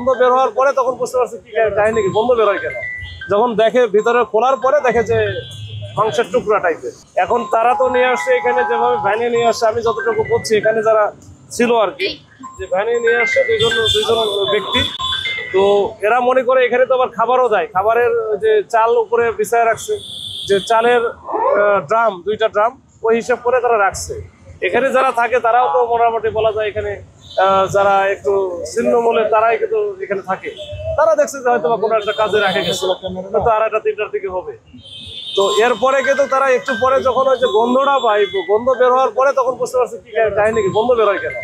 গন্ধ বের হওয়ার পরে তখন বুঝতে পারছি কি কাহিনী, কি গন্ধ বের হয় কেন। যখন দেখে ভিতরে খোলার পরে দেখে যে মাংসের টুকরা টাইপের। এখন তারা তো নিয়ে আসছে এখানে, যেভাবে ভ্যানে নিয়ে আসছে, আমি যতটুকু বুঝছি এখানে যারা ছিল আর কি, যে ভ্যানে নিয়ে আসছে দুইজন ব্যক্তি। তো এরা মনে করে এখানে তো আবার খাবারও দেয়, খাবারের যে চাল উপরে বিছায় রাখছে, যে চালের ড্রাম, 2টা ড্রাম ওই হিসাব করে তারা রাখছে। এখানে যারা থাকে তারাও তো মোটামুটি বলা যায় এখানে যারা একটু ছিন্নমূলের তারাই কিন্তু এখানে থাকে। তারা দেখছে যে হয়তো বা কোনো একটা কাজে রাখে গেছে, হয়তো 2টা 3টার দিকে হবে। তো এরপরে কিন্তু তারা একটু পরে যখন ওই যে গন্ধটা পাই, গন্ধ বের হওয়ার পরে তখন বুঝতে পারছে কি কাহিনী, কি গন্ধ বের হয় কেন।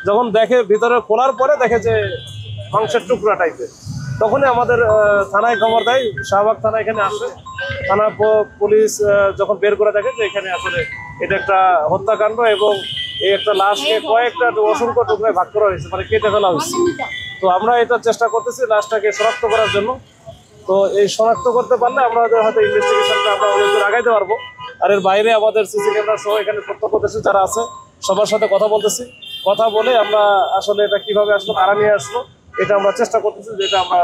যখন দেখে ভিতরে খোলার পরে দেখে যে মাংসের টুকরা টাইপের, তখনই আমাদের থানায় খবর দেয়। শাহবাগ থানা এখানে আসে, থানা পুলিশ যখন বের করে দেখে যে এখানে আসলে এটা একটা হত্যাকাণ্ড এবং এই একটা লাশকে কয়েকটা অসংখ্য টুকরায় ভাগ করা হয়েছে, মানে কেটে ফেলা হয়েছে। তো আমরা এটা চেষ্টা করতেছি লাশটাকে শনাক্ত করার জন্য। তো এই শনাক্ত করতে পারলে আমাদের হয়তো ইনভেস্টিগেশনটা আমরা অনেক দূর আগাইতে পারবো। আর এর বাইরে আমাদের সিসি ক্যামেরা সহ এখানে প্রত্যক্ষদর্শী যারা আছে সবার সাথে কথা বলতেছি। কথা বলে আমরা আসলে এটা কিভাবে আসলো, কারা নিয়ে আসলো, এটা আমরা চেষ্টা করতেছি যে এটা আমরা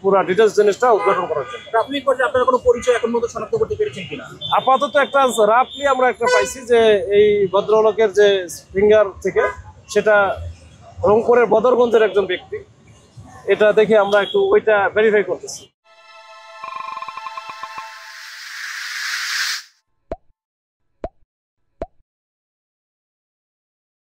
পুরো ডিটেলস জিনিসটা উদ্ঘাটন করার জন্য। প্রাথমিক পর্যায়ে আপনারা কোনো পরিচয় এখন মতো শনাক্ত করতে পেরেছেন কিনা? আপাতত একটা রাফলি আমরা একটা পাইছি যে এই ভদ্রলোকের যে ফিঙ্গার থেকে, সেটা রংপুরের বদরগঞ্জের একজন ব্যক্তি। এটা দেখে আমরা একটু ওইটা ভেরিফাই করতেছি।